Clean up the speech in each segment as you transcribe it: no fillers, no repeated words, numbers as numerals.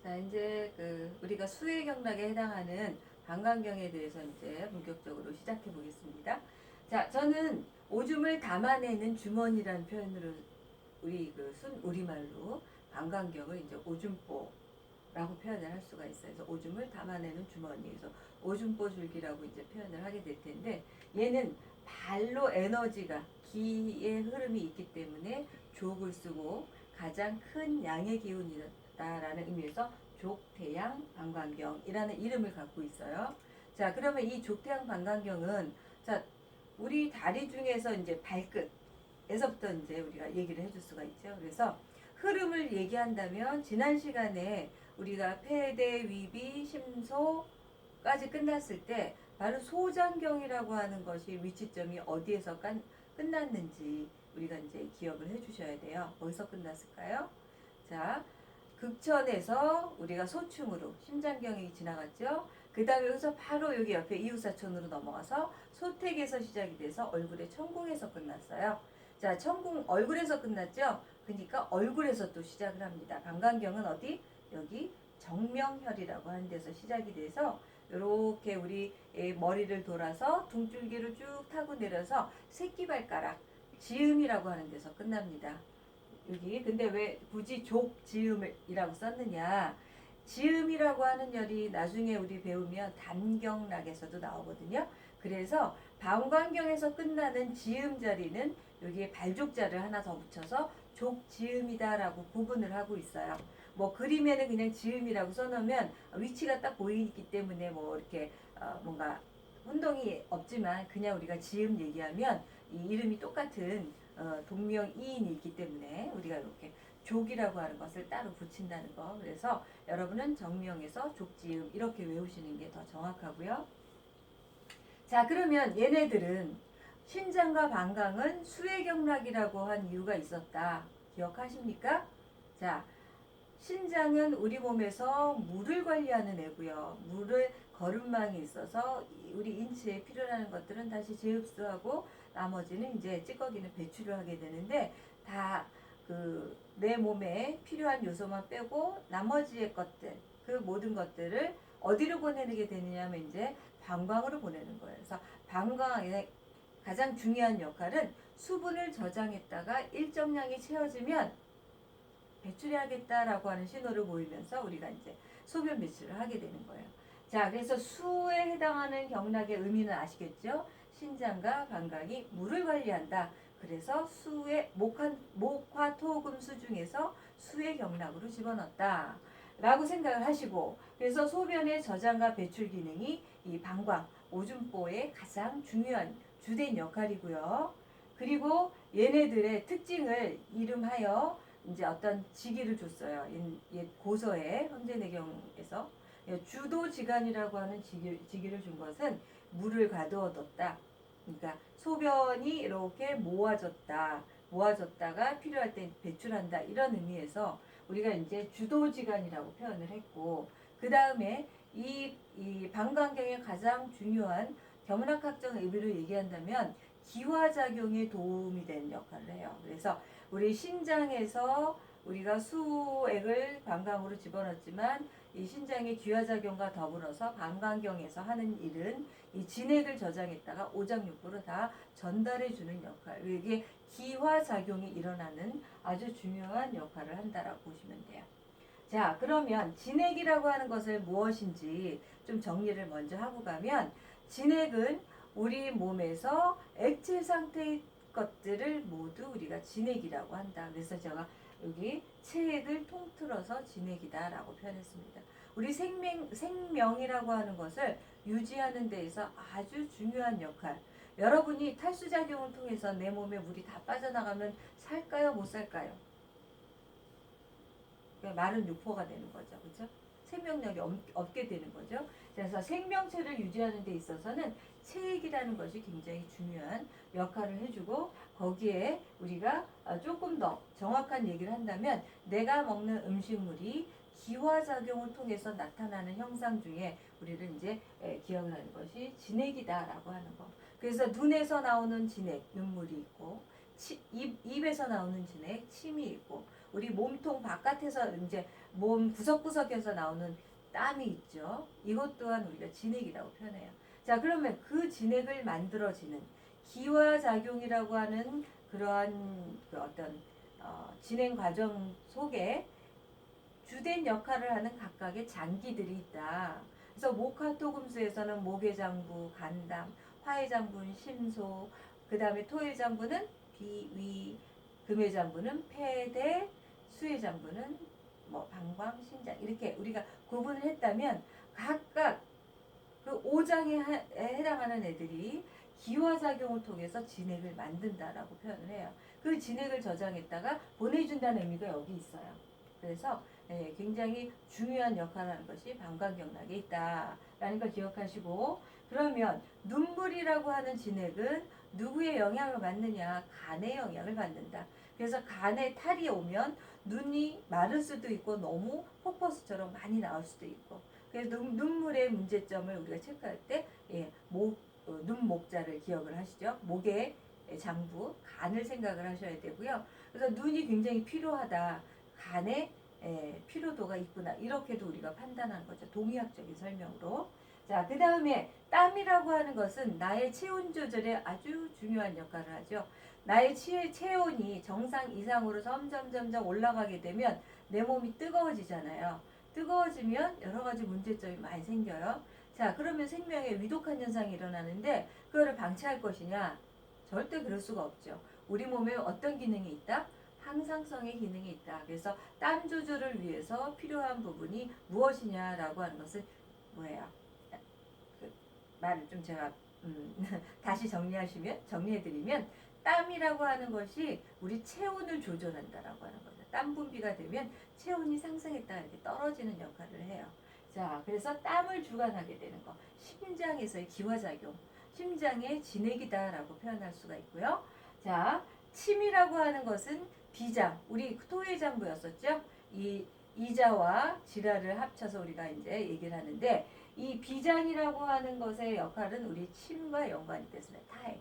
자, 이제 우리가 수혜경락에 해당하는 방광경에 대해서 이제 본격적으로 시작해 보겠습니다. 자, 저는 오줌을 담아내는 주머니라는 표현으로 우리 순 우리말로 방광경을 이제 오줌보라고 표현을 할 수가 있어요. 그래서 오줌을 담아내는 주머니에서 오줌보 줄기라고 이제 표현을 하게 될 텐데, 얘는 발로 에너지가 기의 흐름이 있기 때문에 족을 쓰고 가장 큰 양의 기운이다라는 의미에서 족태양 방광경이라는 이름을 갖고 있어요. 자, 그러면 이 족태양 방광경은, 자, 우리 다리 중에서 이제 발끝에서부터 이제 우리가 얘기를 해줄 수가 있죠. 그래서 흐름을 얘기한다면 지난 시간에 우리가 폐대, 위비, 심소까지 끝났을 때 바로 소장경이라고 하는 것이 위치점이 어디에서 끝났는지 우리가 이제 기억을 해 주셔야 돼요. 어디서 끝났을까요? 자, 극천에서 우리가 소충으로 심장경이 지나갔죠. 그 다음에 여기서 바로 여기 옆에 이웃사촌으로 넘어가서 소택에서 시작이 돼서 얼굴의 천궁에서 끝났어요. 자, 천궁 얼굴에서 끝났죠. 그러니까 얼굴에서 또 시작을 합니다. 방광경은 어디? 여기 정명혈이라고 하는 데서 시작이 돼서 이렇게 우리 머리를 돌아서 등줄기를 쭉 타고 내려서 새끼발가락 지음이라고 하는 데서 끝납니다. 여기 근데 왜 굳이 족지음이라고 썼느냐? 지음이라고 하는 열이 나중에 우리 배우면 단경락에서도 나오거든요. 그래서 방광경에서 끝나는 지음 자리는 여기에 발족자를 하나 더 붙여서 족지음이다라고 구분을 하고 있어요. 뭐 그림에는 그냥 지음이라고 써놓으면 위치가 딱 보이기 때문에 뭐 이렇게 뭔가 혼동이 없지만, 그냥 우리가 지음 얘기하면 이 이름이 똑같은 동명이인이 있기 때문에 우리가 이렇게 족이라고 하는 것을 따로 붙인다는 거. 그래서 여러분은 정명에서 족지음 이렇게 외우시는 게 더 정확하고요. 자, 그러면 얘네들은 신장과 방광은 수혜경락이라고 한 이유가 있었다. 기억하십니까? 자, 신장은 우리 몸에서 물을 관리하는 애고요. 물을 거름망이 있어서 우리 인체에 필요한 것들은 다시 재흡수하고 나머지는 이제 찌꺼기는 배출을 하게 되는데, 다 내 몸에 필요한 요소만 빼고 나머지의 것들, 그 모든 것들을 어디로 보내게 되느냐 하면 이제 방광으로 보내는 거예요. 그래서 방광의 가장 중요한 역할은 수분을 저장했다가 일정량이 채워지면 배출해야겠다라고 하는 신호를 보이면서 우리가 이제 소변 배출을 하게 되는 거예요. 자, 그래서 수에 해당하는 경락의 의미는 아시겠죠? 신장과 방광이 물을 관리한다. 그래서 수의 목화토금수 중에서 수의 경락으로 집어넣었다 라고 생각을 하시고, 그래서 소변의 저장과 배출 기능이 이 방광, 오줌보의 가장 중요한 주된 역할이고요. 그리고 얘네들의 특징을 이름하여 이제 어떤 직위를 줬어요. 옛 고서에 헌재내경에서 주도지간이라고 하는 직위를 준 것은 물을 가두어뒀다. 그러니까 소변이 이렇게 모아졌다가 필요할 때 배출한다, 이런 의미에서 우리가 이제 주도지간이라고 표현을 했고, 그 다음에 이 방광경의 가장 중요한 경락학적 의미를 얘기한다면 기화작용에 도움이 되는 역할을 해요. 그래서 우리 신장에서 우리가 수액을 방광으로 집어넣지만 이 신장의 기화작용과 더불어서 방광경에서 하는 일은 이 진액을 저장했다가 오장육부로 다 전달해주는 역할, 이게 기화작용이 일어나는 아주 중요한 역할을 한다라고 보시면 돼요. 자, 그러면 진액이라고 하는 것을 무엇인지 좀 정리를 먼저 하고 가면, 진액은 우리 몸에서 액체 상태의 것들을 모두 우리가 진액이라고 한다. 그래서 제가 여기 체액을 통틀어서 진액이다 라고 표현했습니다. 우리 생명이라고 하는 것을 유지하는 데에서 아주 중요한 역할. 여러분이 탈수작용을 통해서 내 몸에 물이 다 빠져나가면 살까요? 못 살까요? 마른 육포가 되는 거죠. 그렇죠? 생명력이 없게 되는 거죠. 그래서 생명체를 유지하는 데 있어서는 체액이라는 것이 굉장히 중요한 역할을 해주고, 거기에 우리가 조금 더 정확한 얘기를 한다면 내가 먹는 음식물이 기화작용을 통해서 나타나는 형상 중에 우리를 이제 기억을 하는 것이 진액이다라고 하는 거. 그래서 눈에서 나오는 진액, 눈물이 있고, 입에서 나오는 진액, 침이 있고, 우리 몸통 바깥에서 이제 몸 구석구석에서 나오는 땀이 있죠. 이것 또한 우리가 진액이라고 표현해요. 자, 그러면 그 진액을 만들어지는 기화작용이라고 하는 그러한 그 어떤 진행 과정 속에 주된 역할을 하는 각각의 장기들이 있다. 그래서 목화토금수에서는 목외장부, 간담, 화해장부는 심소, 그 다음에 토해장부는 비위, 금해장부는 폐대, 수해장부는 뭐 방광, 신장 이렇게 우리가 구분을 했다면 각각 그 5장에 해당하는 애들이 기화작용을 통해서 진액을 만든다라고 표현을 해요. 그 진액을 저장했다가 보내준다는 의미가 여기 있어요. 그래서 굉장히 중요한 역할을 하는 것이 방광경락에 있다라는 걸 기억하시고, 그러면 눈물이라고 하는 진액은 누구의 영향을 받느냐? 간의 영향을 받는다. 그래서 간에 탈이 오면 눈이 마를 수도 있고 너무 폭포수처럼 많이 나올 수도 있고, 그래서 눈물의 문제점을 우리가 체크할 때 눈목자를 기억을 하시죠. 목의 장부, 간을 생각을 하셔야 되고요. 그래서 눈이 굉장히 피로하다. 간에 피로도가 있구나. 이렇게도 우리가 판단한 거죠. 동의학적인 설명으로. 자, 그 다음에 땀이라고 하는 것은 나의 체온 조절에 아주 중요한 역할을 하죠. 나의 체온이 정상 이상으로 점점 올라가게 되면 내 몸이 뜨거워지잖아요. 뜨거워지면 여러 가지 문제점이 많이 생겨요. 자, 그러면 생명에 위독한 현상이 일어나는데 그거를 방치할 것이냐? 절대 그럴 수가 없죠. 우리 몸에 어떤 기능이 있다? 항상성의 기능이 있다. 그래서 땀 조절을 위해서 필요한 부분이 무엇이냐라고 하는 것은 뭐예요? 그 말을 좀 제가 다시 정리해드리면 땀이라고 하는 것이 우리 체온을 조절한다라고 하는 거죠. 땀 분비가 되면 체온이 상승했다가 이렇게 떨어지는 역할을 해요. 자, 그래서 땀을 주관하게 되는 거. 심장에서의 기화작용, 심장의 진액이다라고 표현할 수가 있고요. 자, 침이라고 하는 것은 비장, 우리 토해장부였었죠. 이 이자와 지라를 합쳐서 우리가 이제 얘기를 하는데, 이 비장이라고 하는 것의 역할은 우리 침과 연관이 있습니다. 타액.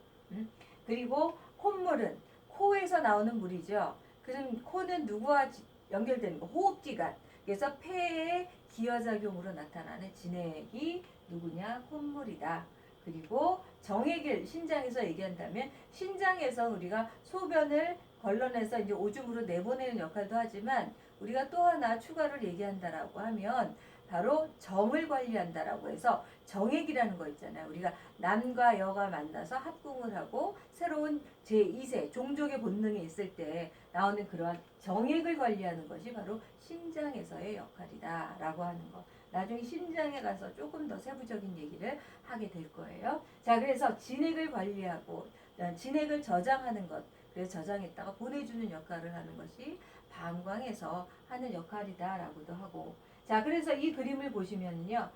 그리고 콧물은 코에서 나오는 물이죠. 그럼 코는 누구와 연결되는 거? 호흡기관. 그래서 폐의 기화작용으로 나타나는 진액이 누구냐? 콧물이다. 그리고 정액을 신장에서 얘기한다면 신장에서 우리가 소변을 걸러내서 이제 오줌으로 내보내는 역할도 하지만 우리가 또 하나 추가를 얘기한다라고 하면 바로 정을 관리한다라고 해서 정액이라는 거 있잖아요. 우리가 남과 여가 만나서 합궁을 하고 새로운 제2세 종족의 본능이 있을 때 나오는 그러한 정액을 관리하는 것이 바로 신장에서의 역할이다라고 하는 거. 나중에 신장에 가서 조금 더 세부적인 얘기를 하게 될 거예요. 자, 그래서 진액을 관리하고 진액을 저장하는 것, 그래서 저장했다가 보내주는 역할을 하는 것이 방광에서 하는 역할이다라고도 하고. 자, 그래서 이 그림을 보시면요,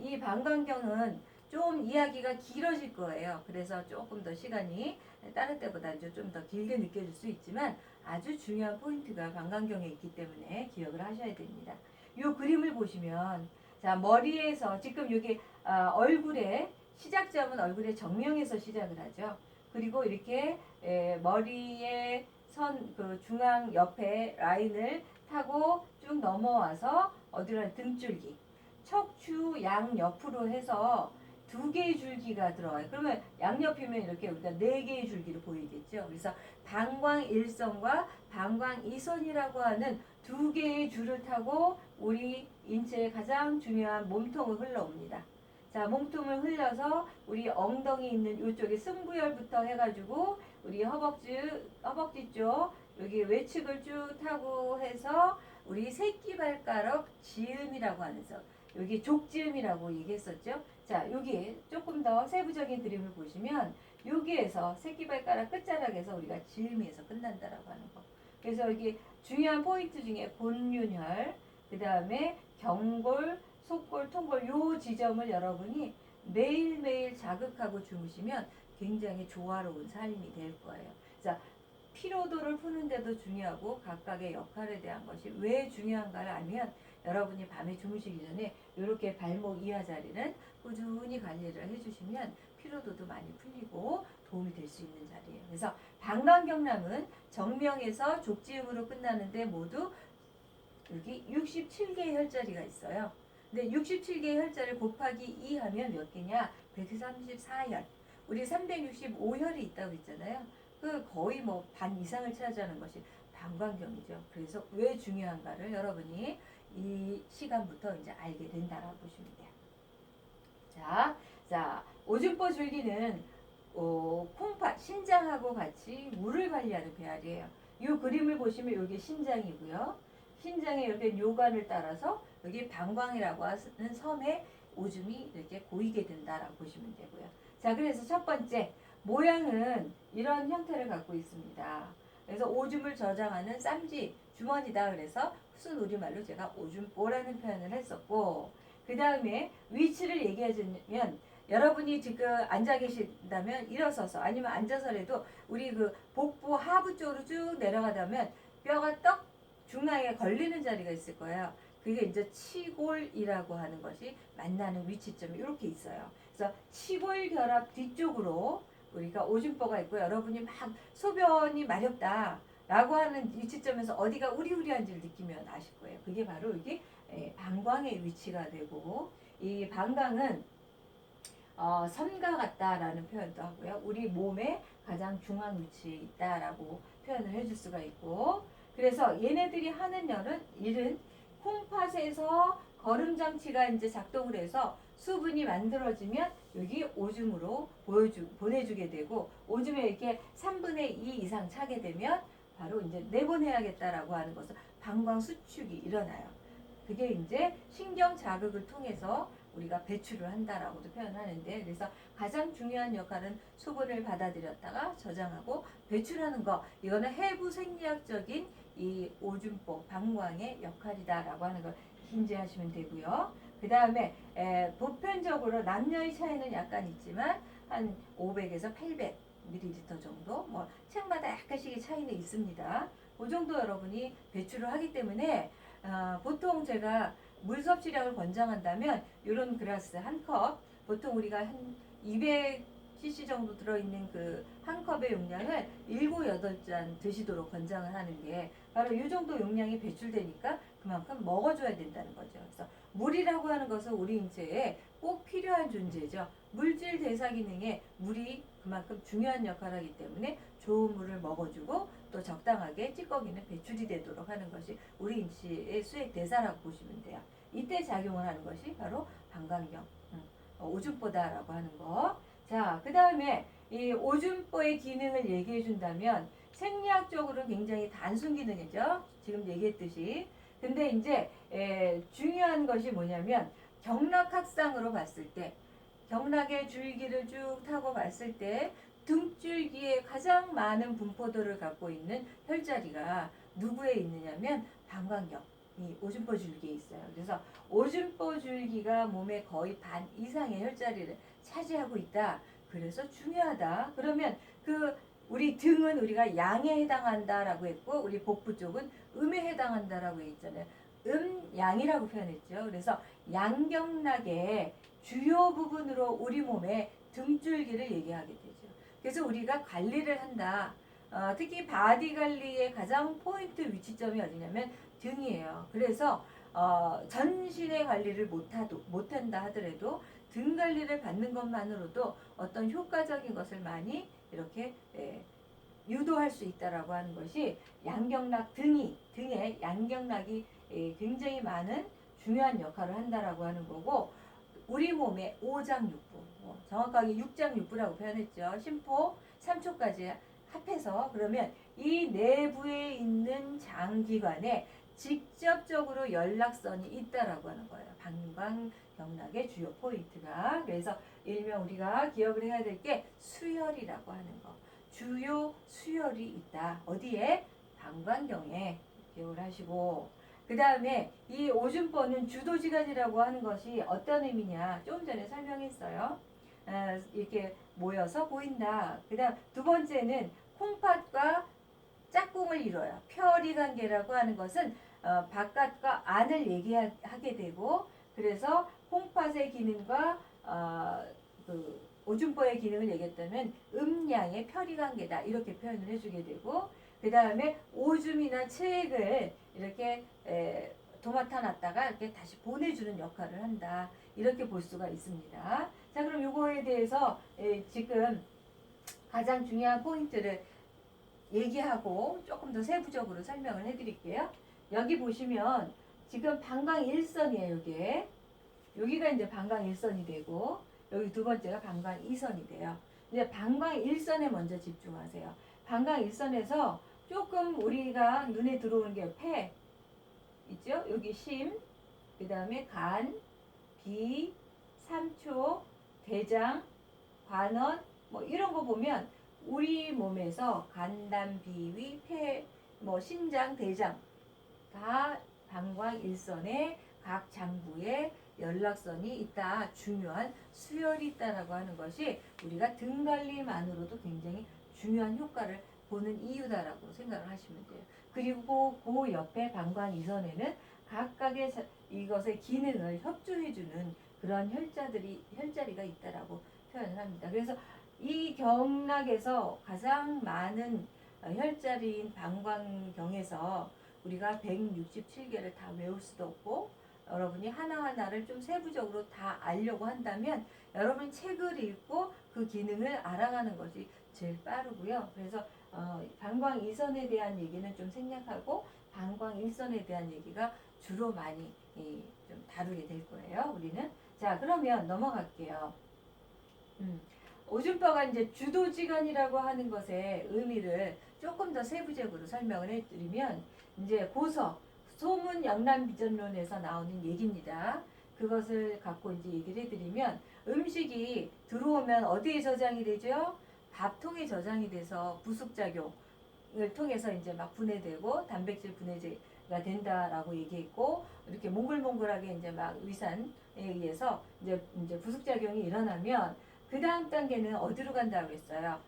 이 방광경은 좀 이야기가 길어질 거예요. 그래서 조금 더 시간이 다른 때보다 좀 더 길게 느껴질 수 있지만 아주 중요한 포인트가 방광경에 있기 때문에 기억을 하셔야 됩니다. 이 그림을 보시면, 자, 머리에서 지금 여기 얼굴에 시작점은 얼굴의 정면에서 시작을 하죠. 그리고 이렇게 머리의 그 중앙 옆에 라인을 타고 쭉 넘어와서 어디로 등줄기, 척추 양옆으로 해서 2개의 줄기가 들어와요. 그러면 양옆이면 이렇게 우리가 4개의 줄기를 보이겠죠. 그래서 방광 1선과 방광 2선이라고 하는 2개의 줄을 타고 우리 인체의 가장 중요한 몸통을 흘러옵니다. 자, 몸통을 흘려서 우리 엉덩이 있는 이쪽에 승부열부터 해가지고 우리 허벅지 쪽 여기 외측을 쭉 타고 해서 우리 새끼발가락 지음이라고 하면서 여기 족지음이라고 얘기했었죠. 자, 여기 조금 더 세부적인 그림을 보시면 여기에서 새끼발가락 끝자락에서 우리가 지음에서 끝난다라고 하는 거. 그래서 여기 중요한 포인트 중에 본륜혈, 그 다음에 경골, 속골, 통골 요 지점을 여러분이 매일매일 자극하고 주무시면 굉장히 조화로운 삶이 될 거예요. 자, 피로도를 푸는 데도 중요하고 각각의 역할에 대한 것이 왜 중요한가를 알면 여러분이 밤에 주무시기 전에 이렇게 발목 이하 자리는 꾸준히 관리를 해주시면 피로도도 많이 풀리고 도움이 될 수 있는 자리예요. 그래서 방광경남은 정명에서 족지음으로 끝나는데 모두 여기 67개의 혈자리가 있어요. 근데 67개의 혈자를 곱하기 2 하면 몇 개냐? 134혈. 우리 365혈이 있다고 했잖아요. 그 거의 뭐 반 이상을 차지하는 것이 방광경이죠. 그래서 왜 중요한가를 여러분이 이 시간부터 이제 알게 된다라고 보시면 돼요. 자, 오줌보 줄기는 콩팥, 신장하고 같이 물을 관리하는 배알이에요. 이 그림을 보시면 여기 신장이고요. 신장의 옆에 요관을 따라서 여기 방광이라고 하는 섬에 오줌이 이렇게 고이게 된다라고 보시면 되고요. 자, 그래서 첫 번째 모양은 이런 형태를 갖고 있습니다. 그래서 오줌을 저장하는 쌈지 주머니다. 그래서 순 우리말로 제가 오줌보라는 표현을 했었고, 그 다음에 위치를 얘기해주면 여러분이 지금 앉아 계신다면 일어서서 아니면 앉아서라도 우리 그 복부 하부 쪽으로 쭉 내려가다면 뼈가 떡 중앙에 걸리는 자리가 있을 거예요. 그게 이제 치골이라고 하는 것이 만나는 위치점이 이렇게 있어요. 그래서 치골 결합 뒤쪽으로 우리가 오줌보가 있고, 여러분이 막 소변이 마렵다 라고 하는 위치점에서 어디가 우리우리한지를 느끼면 아실 거예요. 그게 바로 여기 방광의 위치가 되고, 이 방광은 선과 같다라는 표현도 하고요. 우리 몸의 가장 중앙 위치에 있다라고 표현을 해줄 수가 있고, 그래서 얘네들이 하는 일은 콩팥에서 거름장치가 이제 작동을 해서 수분이 만들어지면 여기 오줌으로 보내주게 되고, 오줌에 이렇게 3분의 2 이상 차게 되면 바로 이제 내보내야겠다라고 하는 것은 방광 수축이 일어나요. 그게 이제 신경 자극을 통해서 우리가 배출을 한다라고도 표현하는데, 그래서 가장 중요한 역할은 수분을 받아들였다가 저장하고 배출하는 거, 이거는 해부 생리학적인 이 오줌보 방광의 역할이다라고 하는 걸 인지하시면 되고요. 그 다음에 보편적으로 남녀의 차이는 약간 있지만 한 500에서 800ml 정도, 뭐 책마다 약간씩의 차이는 있습니다. 그 정도 여러분이 배출을 하기 때문에 보통 제가 물 섭취량을 권장한다면 이런 그라스 한 컵, 보통 우리가 한 200cc 정도 들어있는 그 한 컵의 용량을 7, 8잔 드시도록 권장을 하는 게 바로 이 정도 용량이 배출되니까 그만큼 먹어줘야 된다는 거죠. 그래서 물이라고 하는 것은 우리 인체에 꼭 필요한 존재죠. 물질 대사 기능에 물이 그만큼 중요한 역할을 하기 때문에 좋은 물을 먹어주고 또 적당하게 찌꺼기는 배출이 되도록 하는 것이 우리 인체의 수액 대사라고 보시면 돼요. 이때 작용을 하는 것이 바로 방광경, 오줌보다라고 하는 거. 자, 그 다음에 이 오줌보의 기능을 얘기해 준다면 생리학적으로 굉장히 단순 기능이죠. 지금 얘기했듯이. 근데 이제 중요한 것이 뭐냐면 경락학상으로 봤을 때, 경락의 줄기를 쭉 타고 봤을 때 등줄기에 가장 많은 분포도를 갖고 있는 혈자리가 누구에 있느냐면 방광경, 이 오줌보 줄기에 있어요. 그래서 오줌보 줄기가 몸의 거의 반 이상의 혈자리를 차지하고 있다. 그래서 중요하다. 그러면 그 우리 등은 우리가 양에 해당한다라고 했고, 우리 복부 쪽은 음에 해당한다라고 했잖아요. 양이라고 표현했죠. 그래서 양경락의 주요 부분으로 우리 몸의 등줄기를 얘기하게 되죠. 그래서 우리가 관리를 한다. 특히 바디 관리의 가장 포인트 위치점이 어디냐면 등이에요. 그래서 전신의 관리를 못한다 하더라도 등 관리를 받는 것만으로도 어떤 효과적인 것을 많이 이렇게 유도할 수 있다라고 하는 것이 양경락 등에 양경락이 굉장히 많은 중요한 역할을 한다라고 하는 거고, 우리 몸의 오장육부, 정확하게 육장육부라고 표현했죠. 심포, 3초까지 합해서. 그러면 이 내부에 있는 장기관에 직접적으로 연락선이 있다라고 하는 거예요. 방광경락의 주요 포인트가. 그래서 일명 우리가 기억을 해야 될 게 수혈이라고 하는 거. 주요 수혈이 있다. 어디에? 방광경에. 기억을 하시고, 그 다음에 이 오줌보는 주도지간이라고 하는 것이 어떤 의미냐, 좀 전에 설명했어요. 이렇게 모여서 보인다. 그 다음 두 번째는 콩팥과 짝꿍을 이뤄요. 표리 관계라고 하는 것은 바깥과 안을 얘기하게 되고, 그래서 콩팥의 기능과 그 오줌보의 기능을 얘기했다면 음양의 편리관계다 이렇게 표현을 해주게 되고, 그 다음에 오줌이나 체액을 이렇게 도맡아 놨다가 이렇게 다시 보내주는 역할을 한다 이렇게 볼 수가 있습니다. 자, 그럼 요거에 대해서 지금 가장 중요한 포인트를 얘기하고 조금 더 세부적으로 설명을 해드릴게요. 여기 보시면 지금 방광1선이에요. 이게 여기가 이제 방광1선이 되고 여기 두 번째가 방광2선이 돼요. 이제 방광1선에 먼저 집중하세요. 방광1선에서 조금 우리가 눈에 들어오는 게 폐 있죠? 여기 심, 그 다음에 간, 비, 삼초, 대장, 관원 뭐 이런 거 보면 우리 몸에서 간담, 비위, 폐, 뭐 신장, 대장 다 방광1선에 각 장부에 연락선이 있다. 중요한 수혈이 있다라고 하는 것이 우리가 등 관리만으로도 굉장히 중요한 효과를 보는 이유다라고 생각을 하시면 돼요. 그리고 그 옆에 방광2선에는 각각의 이것의 기능을 협조해주는 그런 혈자리가 있다라고 표현을 합니다. 그래서 이 경락에서 가장 많은 혈자리인 방광경에서 우리가 167개를 다 외울 수도 없고, 여러분이 하나하나를 좀 세부적으로 다 알려고 한다면 여러분이 책을 읽고 그 기능을 알아가는 것이 제일 빠르고요. 그래서 방광2선에 대한 얘기는 좀 생략하고 방광1선에 대한 얘기가 주로 많이 좀 다루게 될 거예요. 우리는. 자, 그러면 넘어갈게요. 오줌보가 이제 주도지간이라고 하는 것의 의미를 조금 더 세부적으로 설명을 해드리면, 이제 고서, 소문 영란비전론에서 나오는 얘기입니다. 그것을 갖고 이제 얘기를 해드리면, 음식이 들어오면 어디에 저장이 되죠? 밥통에 저장이 돼서 부숙작용을 통해서 이제 막 분해되고 단백질 분해가 된다라고 얘기했고, 이렇게 몽글몽글하게 이제 막 위산에 의해서 이제 부숙작용이 일어나면 그 다음 단계는 어디로 간다고 했어요?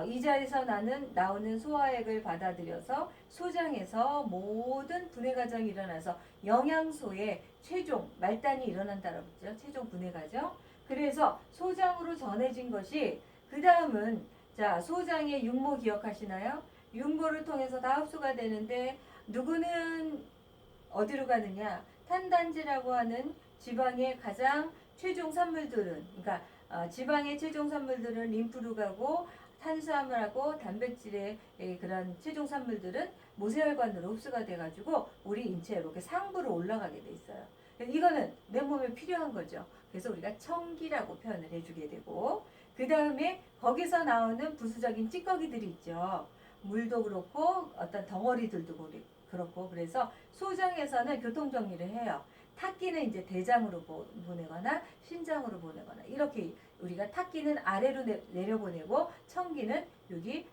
이 자리에서 나오는 소화액을 받아들여서 소장에서 모든 분해 과정이 일어나서 영양소의 최종 말단이 일어난다라고 했죠. 최종 분해 과정. 그래서 소장으로 전해진 것이 그 다음은 자, 소장의 육모 기억하시나요? 육모를 통해서 다 흡수가 되는데 누구는 어디로 가느냐? 탄단지라고 하는 지방의 가장 최종 산물들은, 그러니까 지방의 최종 산물들은 림프로 가고, 탄수화물하고 단백질의 그런 최종 산물들은 모세혈관으로 흡수가 돼가지고 우리 인체에 이렇게 상부로 올라가게 돼 있어요. 이거는 내 몸에 필요한 거죠. 그래서 우리가 청기라고 표현을 해주게 되고, 그 다음에 거기서 나오는 부수적인 찌꺼기들이 있죠. 물도 그렇고 어떤 덩어리들도 그렇고, 그래서 소장에서는 교통정리를 해요. 탁기는 이제 대장으로 보내거나 신장으로 보내거나, 이렇게 우리가 탁기는 아래로 내려보내고 청기는 여기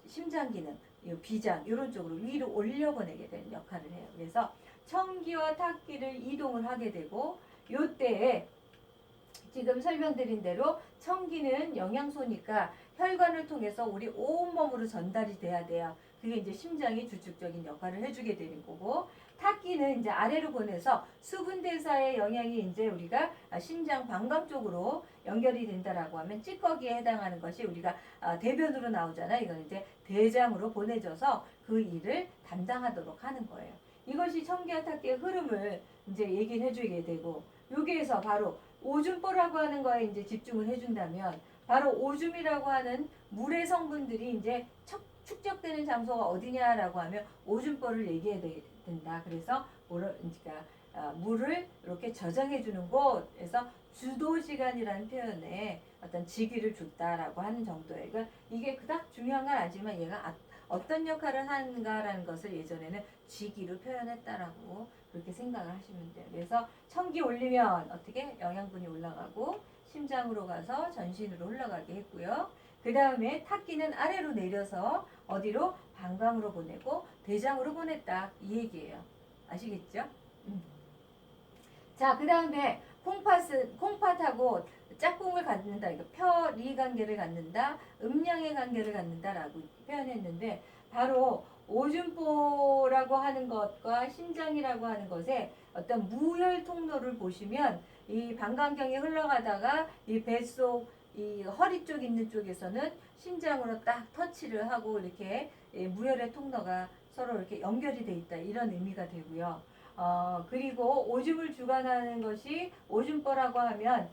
심장 기능, 비장 이런 쪽으로 위로 올려보내게 되는 역할을 해요. 그래서 청기와 탁기를 이동을 하게 되고, 요때에 지금 설명드린 대로 청기는 영양소니까 혈관을 통해서 우리 온몸으로 전달이 돼야 돼요. 그게 이제 심장이 주축적인 역할을 해주게 되는 거고, 탁기는 이제 아래로 보내서 수분 대사의 영향이 이제 우리가 심장 방광 쪽으로 연결이 된다라고 하면 찌꺼기에 해당하는 것이 우리가 대변으로 나오잖아요. 이건 이제 대장으로 보내져서 그 일을 담당하도록 하는 거예요. 이것이 청기와 탁기의 흐름을 이제 얘기를 해주게 되고, 여기에서 바로 오줌보라고 하는 거에 이제 집중을 해준다면, 바로 오줌이라고 하는 물의 성분들이 이제 축적되는 장소가 어디냐라고 하면 오줌보를 얘기해야 된다. 그래서 그러니까 물을 이렇게 저장해 주는 곳에서 주도지간이라는 표현에 어떤 직위를 줬다라고 하는 정도예요. 그러니까 이게 그닥 중요한 건 아니지만 얘가 어떤 역할을 하는가라는 것을 예전에는 직위로 표현했다라고 그렇게 생각을 하시면 돼요. 그래서 청기 올리면 어떻게 영양분이 올라가고 심장으로 가서 전신으로 흘러가게 했고요. 그 다음에 탁기는 아래로 내려서 어디로? 방광으로 보내고 대장으로 보냈다, 이 얘기예요. 아시겠죠? 자, 그 다음에 콩팥하고 짝꿍을 갖는다, 이거 펴리 관계를 갖는다, 음양의 관계를 갖는다라고 표현했는데, 바로 오줌보라고 하는 것과 신장이라고 하는 것에 어떤 무혈 통로를 보시면 이 방광경이 흘러가다가 이 뱃속 이 허리 쪽 있는 쪽에서는 신장으로 딱 터치를 하고 이렇게 무혈의 통로가 서로 이렇게 연결이 돼 있다 이런 의미가 되고요. 그리고 오줌을 주관하는 것이 오줌보라고 하면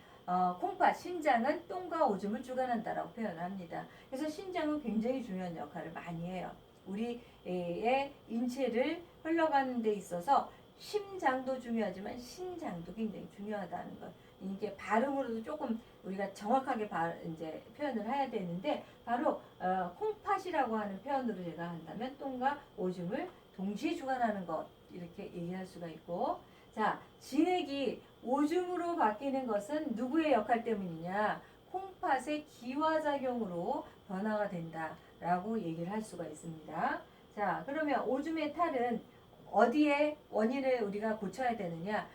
콩팥, 신장은 똥과 오줌을 주관한다라고 표현을 합니다. 그래서 신장은 굉장히 중요한 역할을 많이 해요. 우리의 인체를 흘러가는 데 있어서 심장도 중요하지만 신장도 굉장히 중요하다는 것. 이게 발음으로도 조금 우리가 정확하게 이제 표현을 해야 되는데 바로 콩팥이라고 하는 표현으로 제가 한다면 똥과 오줌을 동시에 주관하는 것 이렇게 얘기할 수가 있고 자 진액이 오줌으로 바뀌는 것은 누구의 역할 때문이냐 콩팥의 기화작용으로 변화가 된다라고 얘기를 할 수가 있습니다. 자 그러면 오줌의 탈은 어디에 원인을 우리가 고쳐야 되느냐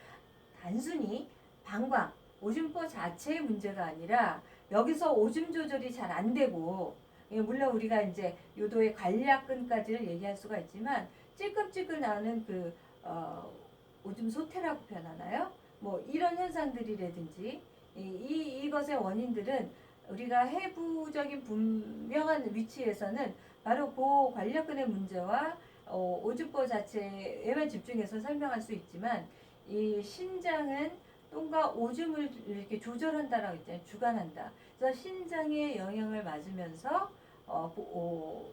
단순히 방광, 오줌보 자체의 문제가 아니라 여기서 오줌 조절이 잘 안 되고 물론 우리가 이제 요도의 관략근까지를 얘기할 수가 있지만 찔끔찔끔 나는 그 오줌 소태라고 표현하나요? 뭐 이런 현상들이라든지 이것의 원인들은 우리가 해부적인 분명한 위치에서는 바로 그 관략근의 문제와 오줌보 자체에만 집중해서 설명할 수 있지만 이 신장은 똥과 오줌을 이렇게 조절한다라고 했잖아요. 주관한다. 그래서 신장에 영향을 맞으면서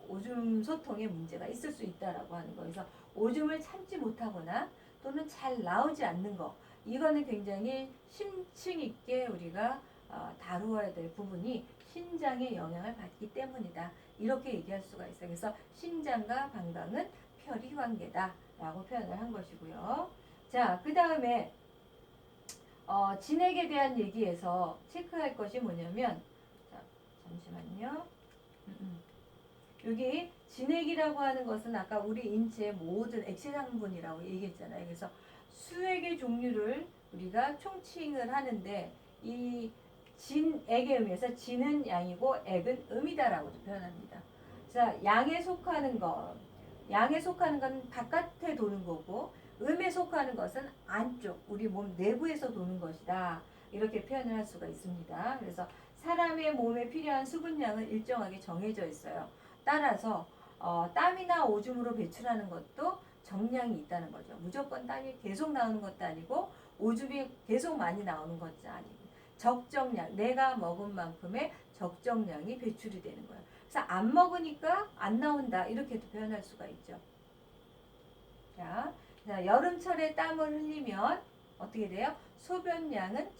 오줌 소통에 문제가 있을 수 있다라고 하는 거. 그래서 오줌을 참지 못하거나 또는 잘 나오지 않는 거. 이거는 굉장히 심층 있게 우리가 다루어야 될 부분이 신장의 영향을 받기 때문이다. 이렇게 얘기할 수가 있어요. 그래서 신장과 방광은 혈이 관계다라고 표현을 한 것이고요. 자, 그 다음에 진액에 대한 얘기에서 체크할 것이 뭐냐면 자, 잠시만요. 여기 진액이라고 하는 것은 아까 우리 인체의 모든 액체 성분이라고 얘기했잖아요. 그래서 수액의 종류를 우리가 총칭을 하는데 이 진액의 의미에서 진은 양이고 액은 음이다라고 표현합니다. 자, 양에 속하는 건 바깥에 도는 거고 음에 속하는 것은 안쪽, 우리 몸 내부에서 도는 것이다. 이렇게 표현을 할 수가 있습니다. 그래서 사람의 몸에 필요한 수분량은 일정하게 정해져 있어요. 따라서 땀이나 오줌으로 배출하는 것도 정량이 있다는 거죠. 무조건 땀이 계속 나오는 것도 아니고 오줌이 계속 많이 나오는 것도 아니고 적정량, 내가 먹은 만큼의 적정량이 배출이 되는 거예요. 그래서 안 먹으니까 안 나온다 이렇게도 표현할 수가 있죠. 자, 여름철에 땀을 흘리면 어떻게 돼요? 소변량은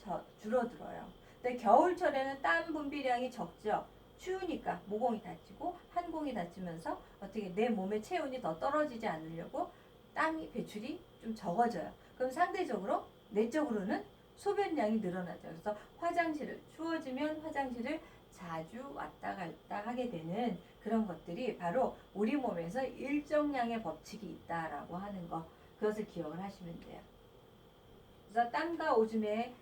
줄어들어요. 근데 겨울철에는 땀 분비량이 적죠. 추우니까 모공이 닫히고 한공이 닫히면서 어떻게 내 몸의 체온이 더 떨어지지 않으려고 땀이 배출이 좀 적어져요. 그럼 상대적으로 내적으로는 소변량이 늘어나죠. 그래서 추워지면 화장실을 자주 왔다 갔다 하게 되는 그런 것들이 바로 우리 몸에서 일정량의 법칙이 있다라고 하는 것. 그것을 기억을 하시면 돼요. 그래서 땀과 오줌의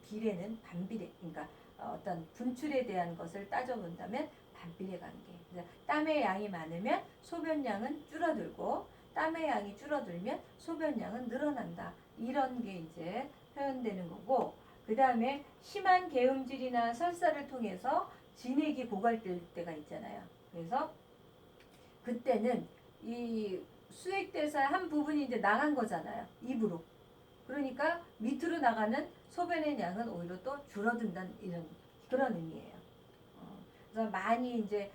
비례는 반비례, 그러니까 어떤 분출에 대한 것을 따져본다면 반비례 관계. 그래서 땀의 양이 많으면 소변량은 줄어들고 땀의 양이 줄어들면 소변량은 늘어난다. 이런 게 이제 표현되는 거고 그 다음에 심한 개음질이나 설사를 통해서 진액이 고갈될 때가 있잖아요. 그래서 그때는 이 수액대사의 한 부분이 이제 나간 거잖아요. 입으로. 그러니까 밑으로 나가는 소변의 양은 오히려 또 줄어든다는 이런 그런 의미예요. 그래서 많이 이제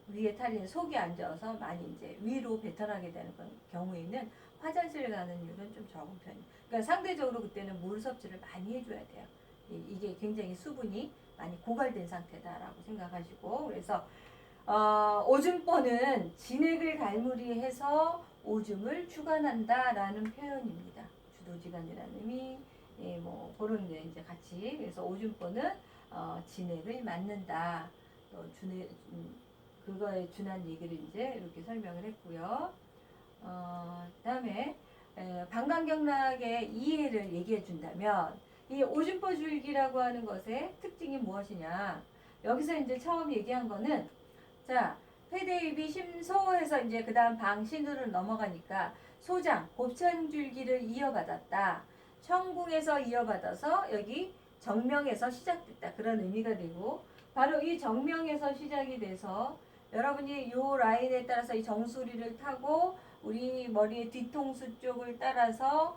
위에 탈이 속이 안 져서 많이 이제 위로 배탈하게 되는 경우에는 화장실 가는 이유는 좀 적은 편이에요. 그러니까 상대적으로 그때는 물 섭취를 많이 해줘야 돼요. 이게 굉장히 수분이 많이 고갈된 상태다라고 생각하시고 그래서 오줌보는 진액을 갈무리해서 오줌을 주관한다라는 표현입니다. 주도지간이라는 의미, 뭐 그런 게 이제 같이 그래서 오줌보는 진액을 맞는다. 또 그거에 준한 얘기를 이제 이렇게 설명을 했고요. 그다음에 방광경락의 이해를 얘기해 준다면 이 오줌보 줄기라고 하는 것의 특징이 무엇이냐? 여기서 이제 처음 얘기한 거는 자, 폐대입이 심소해서 이제 그 다음 방신으로 넘어가니까 소장, 곱창줄기를 이어받았다. 청궁에서 이어받아서 여기 정명에서 시작됐다. 그런 의미가 되고 바로 이 정명에서 시작이 돼서 여러분이 요 라인에 따라서 이 정수리를 타고 우리 머리의 뒤통수 쪽을 따라서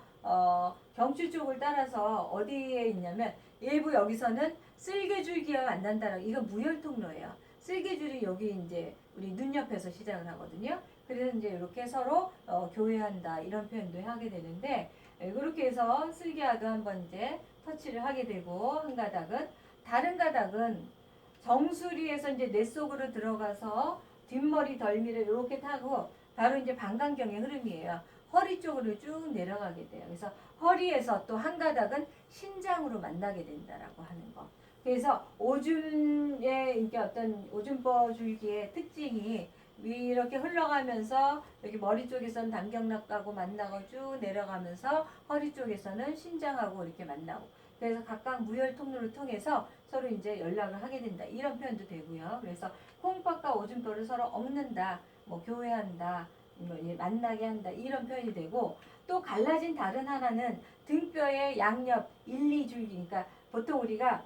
경추 쪽을 따라서 어디에 있냐면 일부 여기서는 쓸개줄기와 만난다라고 이건 무혈통로예요. 쓸개줄이 여기 이제 우리 눈 옆에서 시작을 하거든요. 그래서 이제 이렇게 서로 교회한다 이런 표현도 하게 되는데 그렇게 해서 쓸개와도 한번 이제 터치를 하게 되고 한 가닥은 다른 가닥은 정수리에서 이제 뇌 속으로 들어가서 뒷머리 덜미를 이렇게 타고 바로 이제 방광경의 흐름이에요. 허리 쪽으로 쭉 내려가게 돼요. 그래서 허리에서 또 한 가닥은 신장으로 만나게 된다라고 하는 거. 그래서 오줌의 이게 어떤 오줌보 줄기의 특징이 이렇게 흘러가면서 여기 머리 쪽에서는 담경락하고 만나고 쭉 내려가면서 허리 쪽에서는 신장하고 이렇게 만나고 그래서 각각 무혈 통로를 통해서 서로 이제 연락을 하게 된다 이런 표현도 되고요. 그래서 콩팥과 오줌뼈를 서로 엎는다, 뭐 교회한다, 뭐 만나게 한다 이런 표현이 되고 또 갈라진 다른 하나는 등뼈의 양옆 1, 2줄기 그러니까 보통 우리가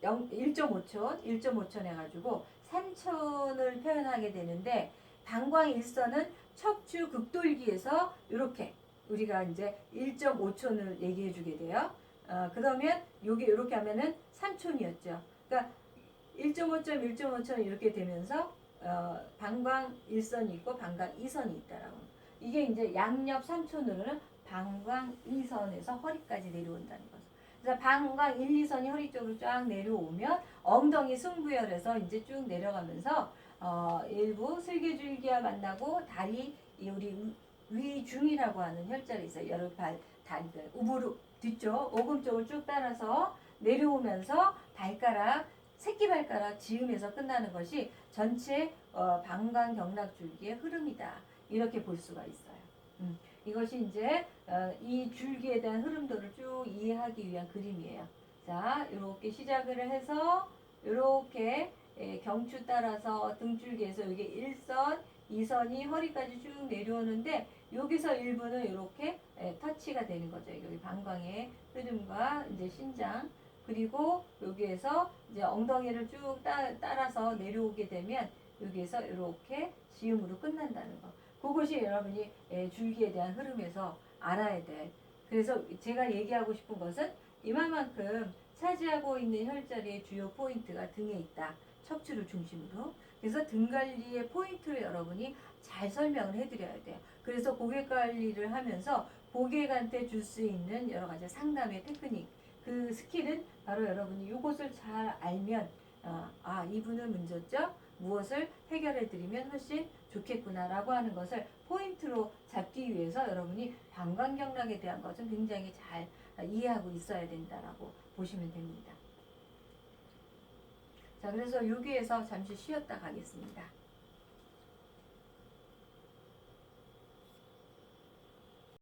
1.5촌 해가지고 3촌을 표현하게 되는데 방광일선은 척추 극돌기에서 이렇게 우리가 이제 1.5촌을 얘기해 주게 돼요. 그러면 여기 이렇게 하면은 3촌이었죠. 그러니까 1.5점, 1.5점 이렇게 되면서 방광일선이 있고 방광이선이 있다라고. 이게 이제 양옆 3촌으로는 방광이선에서 허리까지 내려온다는 거죠. 그래서 방광 1, 2선이 허리 쪽으로 쫙 내려오면 엉덩이 승부열에서 이제 쭉 내려가면서 일부 슬개줄기와 만나고 다리 우리 위중이라고 하는 혈자리 있어요. 여러 다리 우부르 뒤쪽 오금 쪽을 쭉 따라서 내려오면서 발가락 새끼발가락 지음에서 끝나는 것이 전체 방광경락줄기의 흐름이다. 이렇게 볼 수가 있어요. 이것이 이제 이 줄기에 대한 흐름도를 쭉 이해하기 위한 그림이에요. 자, 이렇게 시작을 해서 이렇게 경추 따라서 등줄기에서 여기 1선, 2선이 허리까지 쭉 내려오는데 여기서 일부는 이렇게 터치가 되는 거죠. 여기 방광의 흐름과 이제 신장 그리고 여기에서 이제 엉덩이를 쭉 따라서 내려오게 되면 여기에서 이렇게 지음으로 끝난다는 거. 그것이 여러분이 줄기에 대한 흐름에서 알아야 돼. 그래서 제가 얘기하고 싶은 것은 이만큼 차지하고 있는 혈자리의 주요 포인트가 등에 있다. 척추를 중심으로. 그래서 등 관리의 포인트를 여러분이 잘 설명을 해드려야 돼요. 그래서 고객 관리를 하면서 고객한테 줄 수 있는 여러 가지 상담의 테크닉, 그 스킬은 바로 여러분이 이것을 잘 알면 이분은 문제점 무엇을 해결해 드리면 훨씬 좋겠구나라고 하는 것을 포인트로 잡기 위해서 여러분이 방광경락에 대한 것은 굉장히 잘 이해하고 있어야 된다라고 보시면 됩니다. 자, 그래서 여기에서 잠시 쉬었다 가겠습니다.